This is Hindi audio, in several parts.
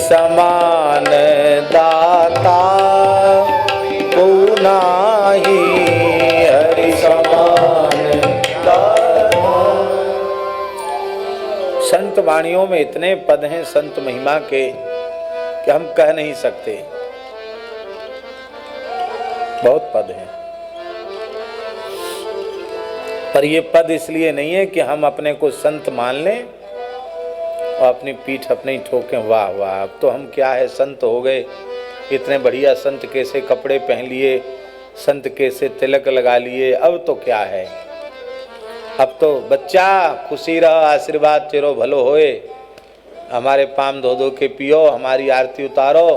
समान दाता को नाही, हरि समान दाता। संत वाणियों में इतने पद हैं संत महिमा के कि हम कह नहीं सकते, बहुत पद हैं। पर ये पद इसलिए नहीं है कि हम अपने को संत मान लें और अपनी पीठ अपने ठोकें, वाह वाह अब तो हम क्या है संत हो गए, इतने बढ़िया संत कैसे कपड़े पहन लिए, संत कैसे तिलक लगा लिए, अब तो क्या है, अब तो बच्चा खुशी रहो, आशीर्वाद तेरो भलो होए, हमारे पाम धो धो के पियो, हमारी आरती उतारो,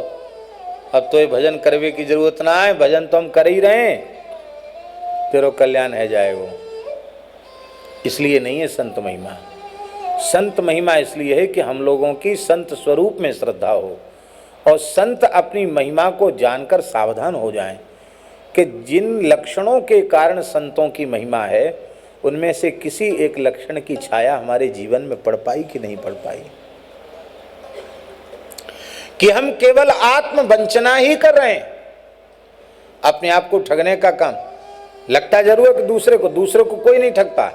अब तो ये भजन करने की जरूरत ना है, भजन तो हम कर ही रहे हैं, तेरो कल्याण है जाएगा। इसलिए नहीं है संत महिमा। संत महिमा इसलिए है कि हम लोगों की संत स्वरूप में श्रद्धा हो और संत अपनी महिमा को जानकर सावधान हो जाएं कि जिन लक्षणों के कारण संतों की महिमा है उनमें से किसी एक लक्षण की छाया हमारे जीवन में पड़ पाई कि नहीं पड़ पाई, कि हम केवल आत्मवंचना ही कर रहे हैं, अपने आप को ठगने का काम। लगता जरूर है कि दूसरे को कोई नहीं ठगता,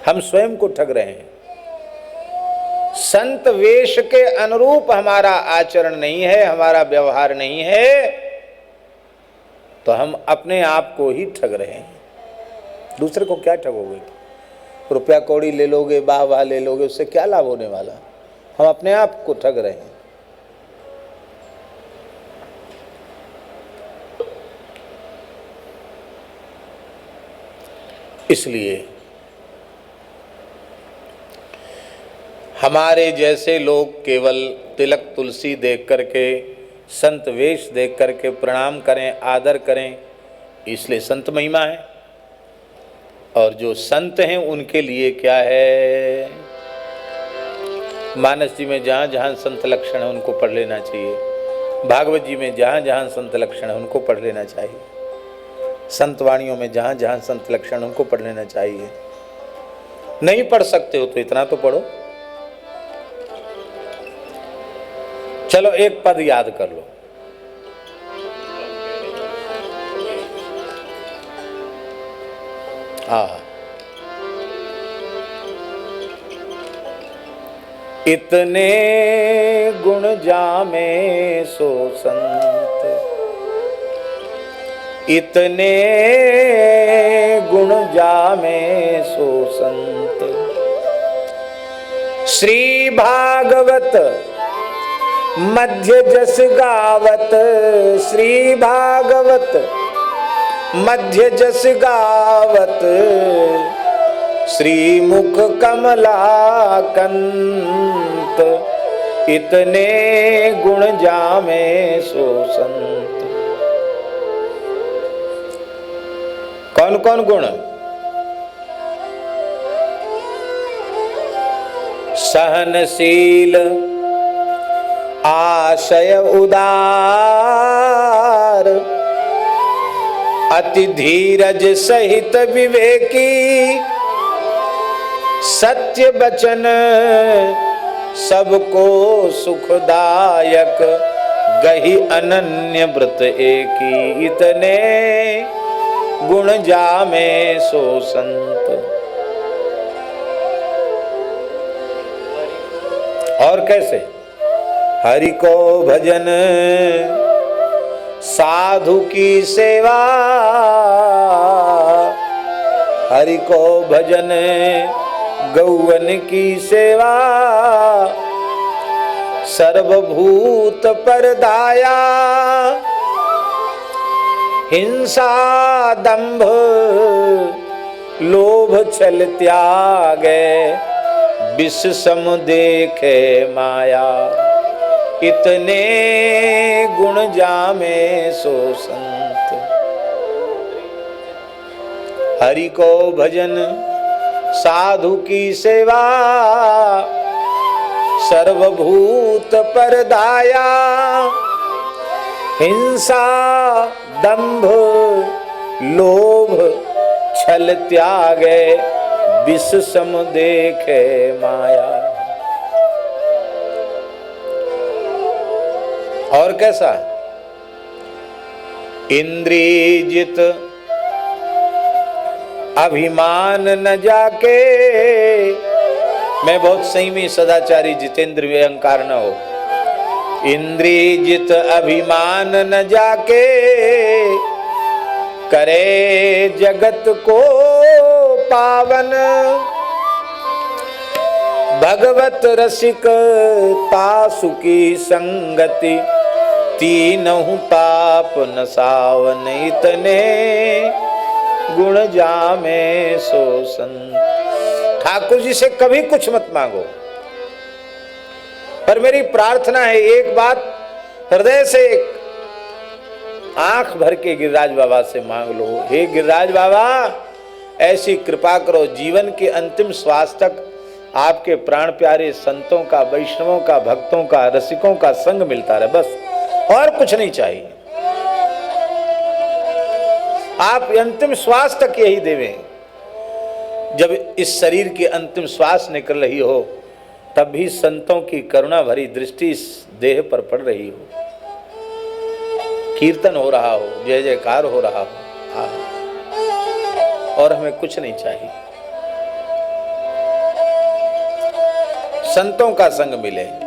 हम स्वयं को ठग रहे हैं। संत वेश के अनुरूप हमारा आचरण नहीं है, हमारा व्यवहार नहीं है, तो हम अपने आप को ही ठग रहे हैं। दूसरे को क्या ठगोगे, रुपया कौड़ी ले लोगे, वाह वाह ले लोगे, उससे क्या लाभ होने वाला, हम अपने आप को ठग रहे हैं। इसलिए हमारे जैसे लोग केवल तिलक तुलसी देख करके, संत वेश देख करके प्रणाम करें, आदर करें, इसलिए संत महिमा है। और जो संत हैं उनके लिए क्या है, मानस जी में जहाँ जहाँ संत लक्षण है उनको पढ़ लेना चाहिए, भागवत जी में जहाँ जहाँ संत लक्षण है उनको पढ़ लेना चाहिए, संत वाणियों में जहाँ जहाँ संत लक्षण उनको पढ़ लेना चाहिए। नहीं पढ़ सकते हो तो इतना तो पढ़ो। चलो एक पद याद कर लो, इतने गुण जामे सो संत, इतने गुण जामे सो संत, श्री भागवत मध्य जस गावत, श्री भागवत मध्य जस गावत, श्री मुख कमलाकंत, इतने गुण जामे सो संत। कौन कौन गुण, सहनशील, आशय उदार, अति धीरज सहित विवेकी, सत्य वचन सबको सुखदायक, गही अनन्य व्रत एकी, इतने गुण जामे सो संत। और कैसे, हरि को भजन साधु की सेवा, हरि को भजन गौवन की सेवा, सर्वभूत पर दाया, हिंसा दंभ लोभ छल त्यागे, विष सम देखे माया, इतने गुण जामे सो संत। हरि को भजन साधु की सेवा, सर्वभूत पर दाया, हिंसा दंभ लोभ छल त्यागे, विष सम देखे माया। और कैसा? इंद्रियजित अभिमान न जाके, मैं बहुत संयमी सदाचारी जितेंद्र वे अहंकार न हो। इंद्रियजित अभिमान न जाके, करे जगत को पावन। भगवत रसिक तासु की संगति, तीनहु ताप न सावन। इतने गुण जामे सो संत। ठाकुर जी से कभी कुछ मत मांगो, पर मेरी प्रार्थना है एक बात हृदय से, आंख भर के गिरिराज बाबा से मांग लो। हे गिरिराज बाबा, ऐसी कृपा करो जीवन के अंतिम श्वास तक आपके प्राण प्यारे संतों का, वैष्णवों का, भक्तों का, रसिकों का संग मिलता रहे, बस और कुछ नहीं चाहिए। आप अंतिम श्वास तक यही देवें। जब इस शरीर की अंतिम श्वास निकल रही हो, तब भी संतों की करुणा भरी दृष्टि इस देह पर पड़ रही हो, कीर्तन हो रहा हो, जय जयकार हो रहा हो, और हमें कुछ नहीं चाहिए। संतों का संग मिले।